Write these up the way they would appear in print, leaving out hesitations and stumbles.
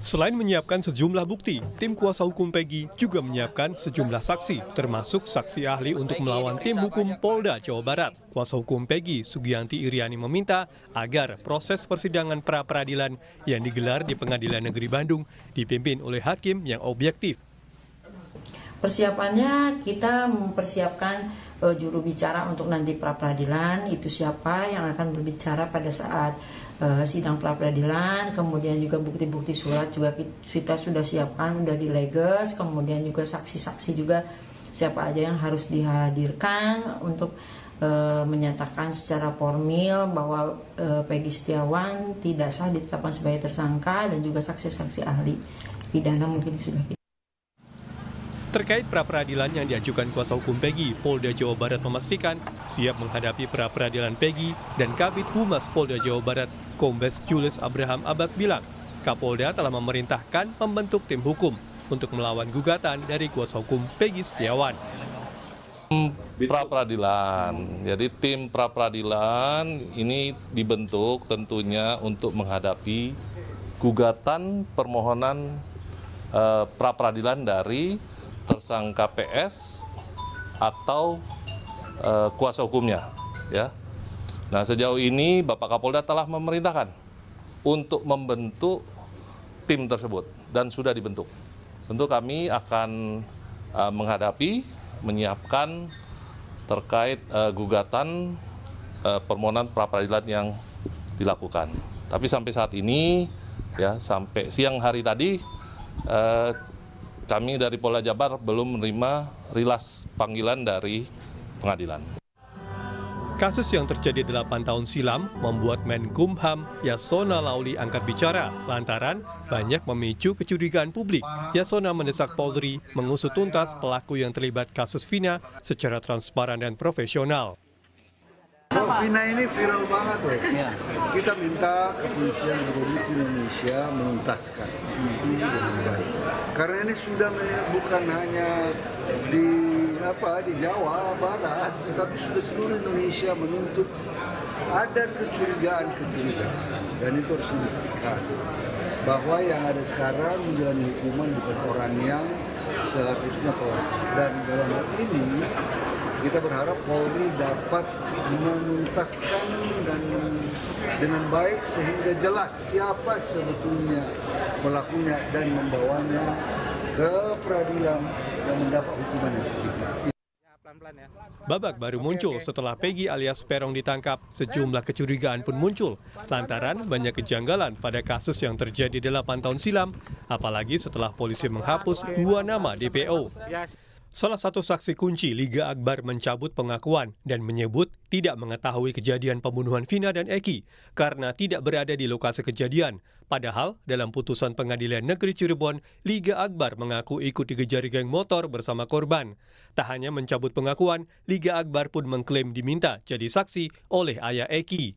Selain menyiapkan sejumlah bukti, tim kuasa hukum Peggy juga menyiapkan sejumlah saksi, termasuk saksi ahli untuk melawan tim hukum Polda Jawa Barat. Kuasa hukum Peggy, Sugianti Iriani, meminta agar proses persidangan pra-peradilan yang digelar di Pengadilan Negeri Bandung dipimpin oleh hakim yang objektif. Persiapannya kita mempersiapkan juru bicara untuk nanti pra-peradilan, itu siapa yang akan berbicara pada saat sidang pra-peradilan, kemudian juga bukti-bukti surat juga kita sudah siapkan, sudah dileges, kemudian juga saksi-saksi juga siapa aja yang harus dihadirkan untuk menyatakan secara formil bahwa Peggy Setiawan tidak sah ditetapkan sebagai tersangka, dan juga saksi-saksi ahli pidana mungkin sudah. Terkait pra-peradilan yang diajukan kuasa hukum Peggy, Polda Jawa Barat memastikan siap menghadapi pra-peradilan Peggy, dan Kabid Humas Polda Jawa Barat, Kombes Julius Abraham Abbas bilang, Kapolda telah memerintahkan membentuk tim hukum untuk melawan gugatan dari kuasa hukum Peggy Setiawan. Pra-peradilan, jadi tim pra-peradilan ini dibentuk tentunya untuk menghadapi gugatan permohonan pra-peradilan dari tersangka PS atau kuasa hukumnya, ya. Nah, sejauh ini Bapak Kapolda telah memerintahkan untuk membentuk tim tersebut dan sudah dibentuk. Tentu kami akan menyiapkan terkait gugatan permohonan pra-peradilan yang dilakukan. Tapi sampai saat ini, ya, sampai siang hari tadi, kami dari Polda Jabar belum menerima rilas panggilan dari pengadilan. Kasus yang terjadi 8 tahun silam membuat Menkumham Yasona Lauli angkat bicara lantaran banyak memicu kecurigaan publik. Yasona mendesak Polri mengusut tuntas pelaku yang terlibat kasus Vina secara transparan dan profesional. Vina ini viral banget loh. Kita minta kepolisian Republik Indonesia menuntaskan ini dengan baik. Karena ini sudah bukan hanya di Jawa Barat, tapi sudah seluruh Indonesia menuntut ada kecurigaan, dan itu harus dibuktikan bahwa yang ada sekarang menjalani hukuman bukan orang yang seharusnya pelaku. Dan dalam hal ini kita berharap Polri dapat menuntaskan dan dengan baik sehingga jelas siapa sebetulnya pelakunya dan membawanya ke peradilan dan mendapat hukuman yang setimpal. Babak baru muncul setelah Peggy alias Peron ditangkap, sejumlah kecurigaan pun muncul lantaran banyak kejanggalan pada kasus yang terjadi 8 tahun silam, apalagi setelah polisi menghapus 2 nama DPO. Salah satu saksi kunci Liga Akbar mencabut pengakuan dan menyebut tidak mengetahui kejadian pembunuhan Vina dan Eki karena tidak berada di lokasi kejadian. Padahal dalam putusan Pengadilan Negeri Cirebon, Liga Akbar mengaku ikut dikejar geng motor bersama korban. Tak hanya mencabut pengakuan, Liga Akbar pun mengklaim diminta jadi saksi oleh ayah Eki.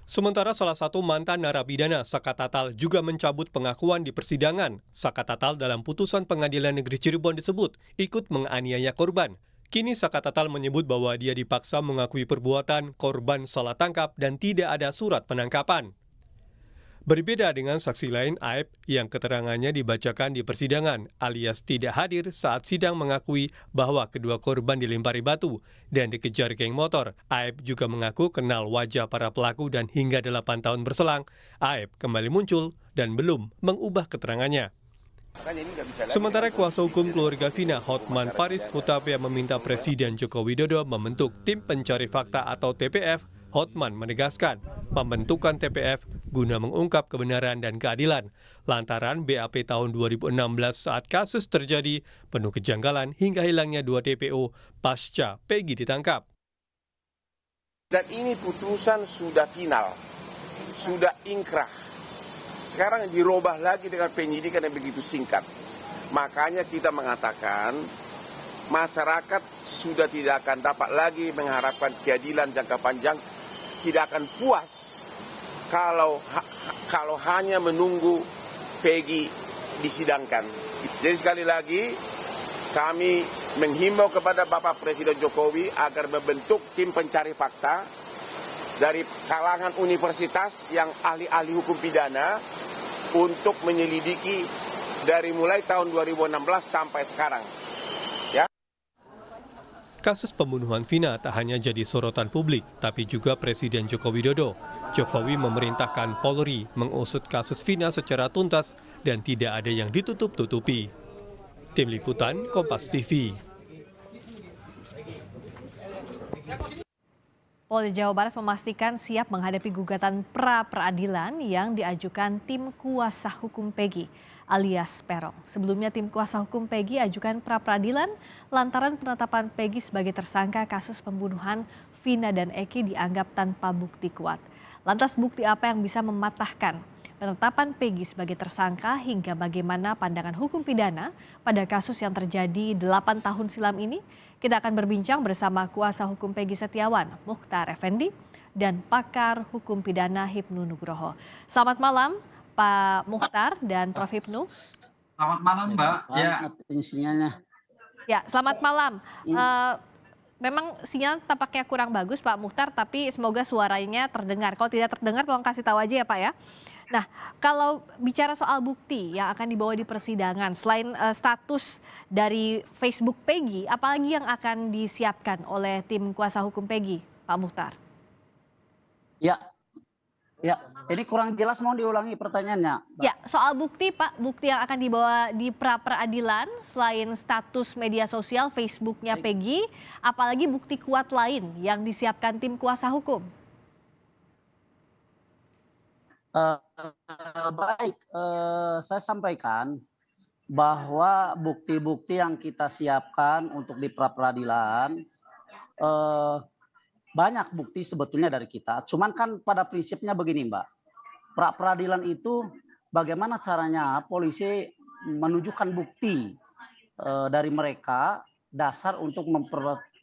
Sementara salah satu mantan narapidana Saka Tatal juga mencabut pengakuan di persidangan. Saka Tatal dalam putusan Pengadilan Negeri Cirebon disebut ikut menganiaya korban. Kini Saka Tatal menyebut bahwa dia dipaksa mengakui perbuatan, korban salah tangkap dan tidak ada surat penangkapan. Berbeda dengan saksi lain, Aep yang keterangannya dibacakan di persidangan alias tidak hadir saat sidang mengakui bahwa kedua korban dilempari batu dan dikejar geng motor. Aep juga mengaku kenal wajah para pelaku dan hingga 8 tahun berselang, Aep kembali muncul dan belum mengubah keterangannya. Sementara kuasa hukum keluarga Vina, Hotman Paris Hutapea, meminta Presiden Joko Widodo membentuk tim pencari fakta atau TPF. Hotman menegaskan pembentukan TPF guna mengungkap kebenaran dan keadilan lantaran BAP tahun 2016 saat kasus terjadi penuh kejanggalan hingga hilangnya 2 DPO pasca Peggy ditangkap. Dan ini putusan sudah final, sudah inkrah. Sekarang dirubah lagi dengan penyidikan yang begitu singkat. Makanya kita mengatakan masyarakat sudah tidak akan dapat lagi mengharapkan keadilan jangka panjang, tidak akan puas kalau hanya menunggu Peggy disidangkan. Jadi sekali lagi kami menghimbau kepada Bapak Presiden Jokowi agar membentuk tim pencari fakta dari kalangan universitas yang ahli-ahli hukum pidana untuk menyelidiki dari mulai tahun 2016 sampai sekarang. Kasus pembunuhan Vina tak hanya jadi sorotan publik, tapi juga Presiden Joko Widodo. Jokowi memerintahkan Polri mengusut kasus Vina secara tuntas dan tidak ada yang ditutup-tutupi. Tim Liputan, Kompas TV. Polda Jawa Barat memastikan siap menghadapi gugatan pra-peradilan yang diajukan tim kuasa hukum Peggy alias Peron. Sebelumnya tim kuasa hukum Peggy ajukan pra-peradilan lantaran penetapan Peggy sebagai tersangka kasus pembunuhan Vina dan Eki dianggap tanpa bukti kuat. Lantas bukti apa yang bisa mematahkan penetapan Peggy sebagai tersangka hingga bagaimana pandangan hukum pidana pada kasus yang terjadi 8 tahun silam ini? Kita akan berbincang bersama kuasa hukum Peggy Setiawan, Mukhtar Effendi, dan pakar hukum pidana Hipnu Nugroho. Selamat malam, Pak Mukhtar dan Prof. Hipnu. Selamat malam, Mbak. Ya, selamat malam. Memang sinyal tampaknya kurang bagus, Pak Mukhtar, tapi semoga suaranya terdengar. Kalau tidak terdengar, tolong kasih tahu aja ya, Pak ya. Nah, kalau bicara soal bukti yang akan dibawa di persidangan, selain status dari Facebook Peggy, apalagi yang akan disiapkan oleh tim kuasa hukum Peggy, Pak Mukhtar? Ya, ini kurang jelas, mau diulangi pertanyaannya, Mbak. Ya, soal bukti, Pak, bukti yang akan dibawa di pra-peradilan, selain status media sosial Facebooknya Peggy, apalagi bukti kuat lain yang disiapkan tim kuasa hukum? Baik, saya sampaikan bahwa bukti-bukti yang kita siapkan untuk di pra-peradilan banyak bukti sebetulnya dari kita. Cuman kan pada prinsipnya begini, Mbak. Pra-peradilan itu bagaimana caranya polisi menunjukkan bukti dari mereka dasar untuk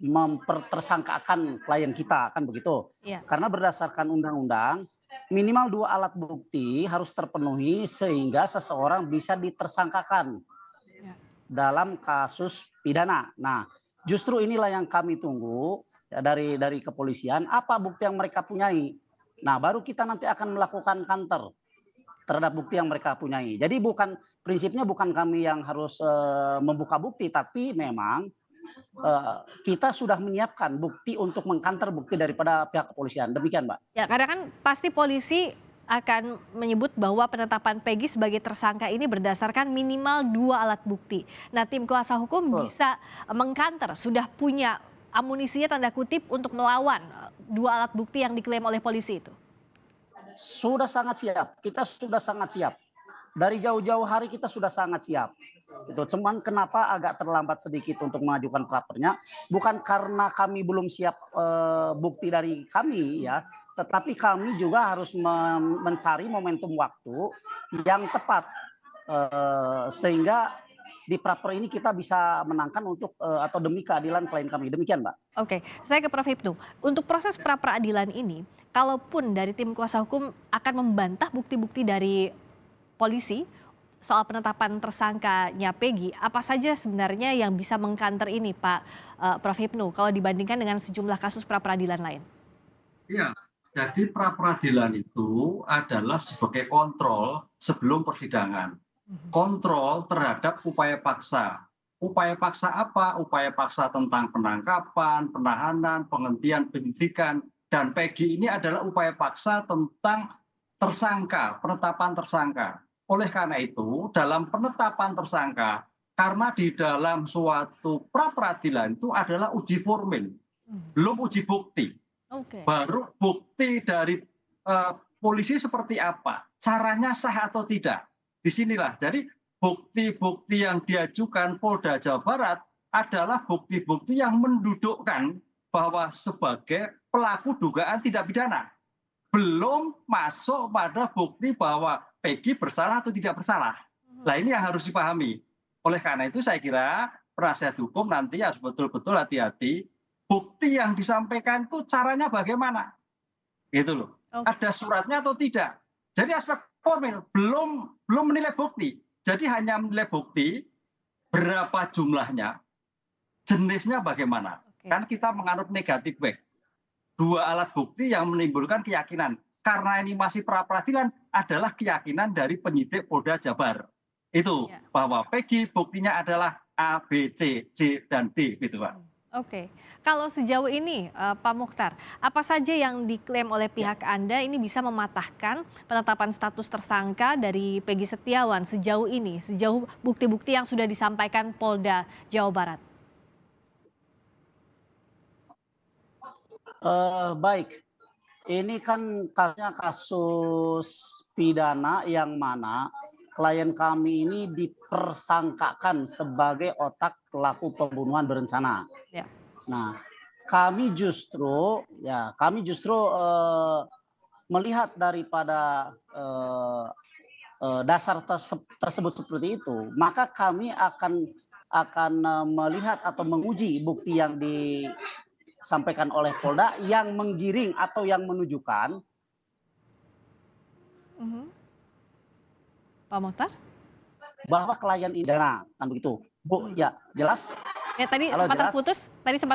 mempertersangkakan klien kita, kan begitu? Ya. Karena berdasarkan undang-undang minimal 2 alat bukti harus terpenuhi sehingga seseorang bisa ditersangkakan dalam kasus pidana. Nah, justru inilah yang kami tunggu ya, dari kepolisian, apa bukti yang mereka punyai. Nah, baru kita nanti akan melakukan counter terhadap bukti yang mereka punyai. Jadi prinsipnya bukan kami yang harus membuka bukti, tapi memang kita sudah menyiapkan bukti untuk mengkanter bukti daripada pihak kepolisian. Demikian, Mbak. Ya, karena kan pasti polisi akan menyebut bahwa penetapan Peggy sebagai tersangka ini berdasarkan minimal 2 alat bukti. Nah, tim kuasa hukum bisa mengkanter, sudah punya amunisinya tanda kutip untuk melawan 2 alat bukti yang diklaim oleh polisi itu. Sudah sangat siap, kita sudah sangat siap. Dari jauh-jauh hari kita sudah sangat siap. Itu cuman kenapa agak terlambat sedikit untuk mengajukan prapernya, bukan karena kami belum siap bukti dari kami ya, tetapi kami juga harus mencari momentum waktu yang tepat sehingga di praper ini kita bisa menangkan untuk atau demi keadilan klien kami. Demikian, Mbak. Oke, saya ke Prof. Hipnu. Untuk proses pra-peradilan ini, kalaupun dari tim kuasa hukum akan membantah bukti-bukti dari polisi soal penetapan tersangkanya Peggy, apa saja sebenarnya yang bisa mengkanter ini, Pak Prof. Hipnu, kalau dibandingkan dengan sejumlah kasus pra-peradilan lain? Iya, jadi pra-peradilan itu adalah sebagai kontrol sebelum persidangan. Kontrol terhadap upaya paksa. Upaya paksa apa? Upaya paksa tentang penangkapan, penahanan, penghentian penyidikan. Dan Peggy ini adalah upaya paksa tentang tersangka, penetapan tersangka. Oleh karena itu, dalam penetapan tersangka, karena di dalam suatu pra-peradilan itu adalah uji formil, belum uji bukti. Baru bukti dari polisi seperti apa, caranya sah atau tidak. Disinilah, jadi bukti-bukti yang diajukan Polda Jawa Barat adalah bukti-bukti yang mendudukkan bahwa sebagai pelaku dugaan tindak pidana. Belum masuk pada bukti bahwa Peggy bersalah atau tidak bersalah. Nah, ini yang harus dipahami. Oleh karena itu saya kira penasihat hukum nanti harus betul-betul hati-hati. Bukti yang disampaikan itu caranya bagaimana? Gitu loh. Ada suratnya atau tidak? Jadi aspek formil belum menilai bukti. Jadi hanya menilai bukti berapa jumlahnya, jenisnya bagaimana. Kan kita menganut negatif baik. 2 alat bukti yang menimbulkan keyakinan. karena ini masih pra peradilan adalah keyakinan dari penyidik Polda Jabar. Itu bahwa Peggy buktinya adalah A, B, C, C, dan D gitu Pak. Oke, kalau sejauh ini Pak Mukhtar, apa saja yang diklaim oleh pihak Anda ini bisa mematahkan penetapan status tersangka dari Peggy Setiawan sejauh ini, sejauh bukti-bukti yang sudah disampaikan Polda Jawa Barat? Baik, ini kan kasus pidana yang mana klien kami ini dipersangkakan sebagai otak pelaku pembunuhan berencana. Ya. Nah, kami justru melihat daripada dasar tersebut seperti itu, maka kami akan melihat atau menguji bukti yang disampaikan oleh Polda yang menggiring atau yang menunjukkan. Pak Mukhtar? Bahwa klien ini, nah, kan begitu, Bu, ya jelas. Ya tadi Halo, sempat jelas?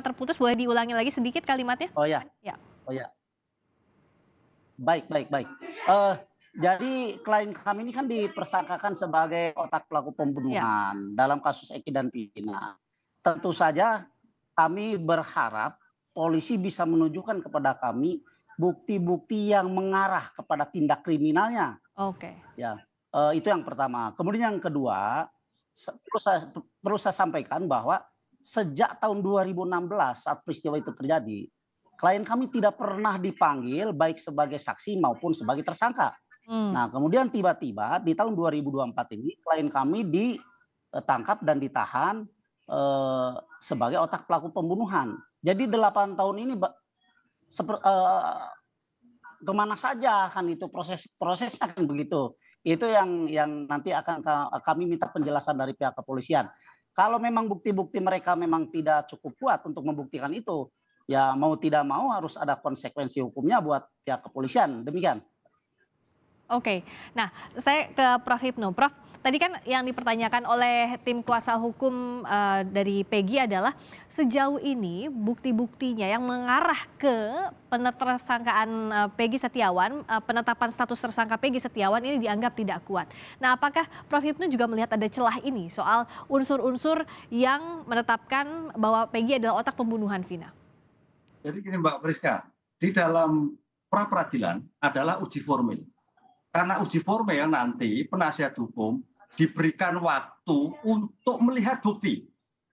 terputus, boleh diulangi lagi sedikit kalimatnya? Oh ya, Ya. oh ya. Baik. Jadi klien kami ini kan dipersangkakan sebagai otak pelaku pembunuhan dalam kasus Eki dan Pina. Tentu saja kami berharap polisi bisa menunjukkan kepada kami bukti-bukti yang mengarah kepada tindak kriminalnya. Oke. Ya. Itu yang pertama. Kemudian yang kedua, perlu saya sampaikan bahwa sejak tahun 2016 saat peristiwa itu terjadi, klien kami tidak pernah dipanggil baik sebagai saksi maupun sebagai tersangka. Nah, kemudian tiba-tiba di tahun 2024 ini klien kami ditangkap dan ditahan sebagai otak pelaku pembunuhan. Jadi 8 tahun ini kemana saja kan itu prosesnya kan begitu. Itu yang nanti akan kami minta penjelasan dari pihak kepolisian. Kalau memang bukti-bukti mereka memang tidak cukup kuat untuk membuktikan itu, ya mau tidak mau harus ada konsekuensi hukumnya buat pihak kepolisian. Demikian. Oke, nah saya ke Prof. Hipnu. Prof, tadi kan yang dipertanyakan oleh tim kuasa hukum dari Peggy adalah sejauh ini bukti-buktinya yang mengarah ke tersangkaan Peggy Setiawan, penetapan status tersangka Peggy Setiawan ini dianggap tidak kuat. Nah, apakah Prof. Hipnu juga melihat ada celah ini soal unsur-unsur yang menetapkan bahwa Peggy adalah otak pembunuhan Vina? Jadi gini Mbak Priska, di dalam pra peradilan adalah uji formil. Karena uji formil nanti penasihat hukum diberikan waktu untuk melihat bukti,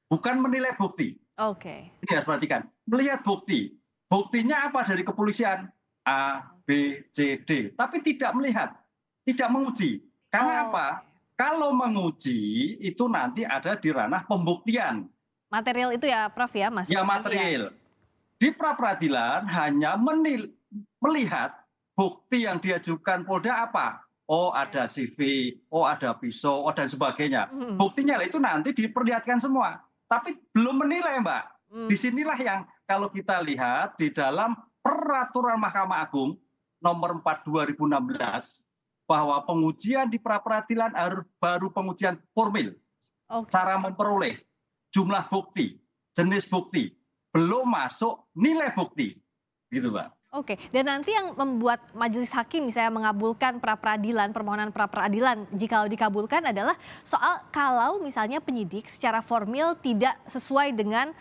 bukan menilai bukti. Oke. Ini harus perhatikan, melihat bukti. Buktinya apa dari kepolisian? A, B, C, D. Tapi tidak melihat, tidak menguji. Karena apa? Kalau menguji itu nanti ada di ranah pembuktian. Material itu ya Prof ya, Mas? Ya material. Di pra peradilan hanya melihat bukti yang diajukan Polda apa? Oh ada CV, oh ada pisau, oh dan sebagainya. Buktinya itu nanti diperlihatkan semua. Tapi belum menilai Mbak. Disinilah yang kalau kita lihat di dalam peraturan Mahkamah Agung nomor 4 2016 bahwa pengujian di pra peradilan baru pengujian formil. Cara memperoleh jumlah bukti, jenis bukti, belum masuk nilai bukti. Gitu Mbak. Oke, dan nanti yang membuat majelis hakim misalnya mengabulkan pra-peradilan, permohonan pra-peradilan jika dikabulkan adalah soal kalau misalnya penyidik secara formil tidak sesuai dengan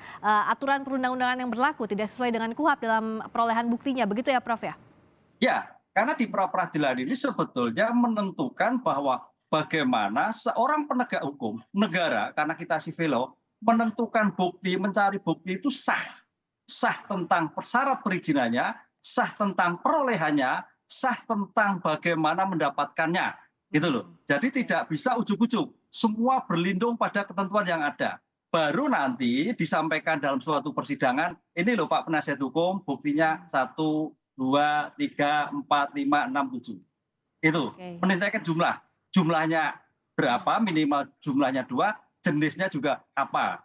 aturan perundang-undangan yang berlaku, tidak sesuai dengan KUHP dalam perolehan buktinya, begitu ya Prof ya? Ya, karena di pra-peradilan ini sebetulnya menentukan bahwa bagaimana seorang penegak hukum, negara, karena kita civil law, menentukan bukti, mencari bukti itu sah. Sah tentang persyarat perizinannya, sah tentang perolehannya, sah tentang bagaimana mendapatkannya, gitu loh. Jadi tidak bisa ujuk-ujuk, semua berlindung pada ketentuan yang ada. Baru nanti disampaikan dalam suatu persidangan, ini loh Pak penasihat hukum, buktinya 1, 2, 3, 4, 5, 6, 7. Itu, menentukan jumlahnya berapa, minimal jumlahnya 2, jenisnya juga apa.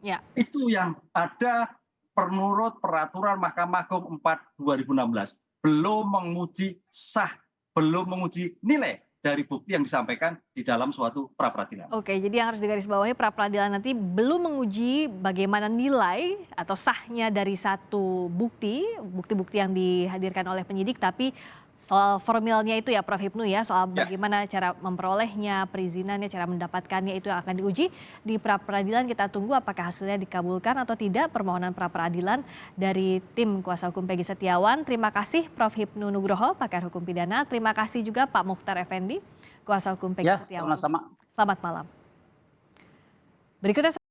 Ya. Itu yang ada menurut peraturan Mahkamah Agung 4 2016 belum menguji sah, belum menguji nilai dari bukti yang disampaikan di dalam suatu pra-peradilan. Oke, jadi yang harus digarisbawahi pra-peradilan nanti belum menguji bagaimana nilai atau sahnya dari satu bukti-bukti yang dihadirkan oleh penyidik, tapi Soal formilnya itu ya Prof. Hipnu ya, soal bagaimana cara memperolehnya, perizinannya, cara mendapatkannya itu yang akan diuji di pra-peradilan. Kita tunggu apakah hasilnya dikabulkan atau tidak permohonan pra-peradilan dari tim kuasa hukum Peggy Setiawan. Terima kasih Prof. Hipnu Nugroho, pakar hukum pidana. Terima kasih juga Pak Mukhtar Effendi, kuasa hukum Peggy Setiawan. Sama-sama. Selamat malam. Berikutnya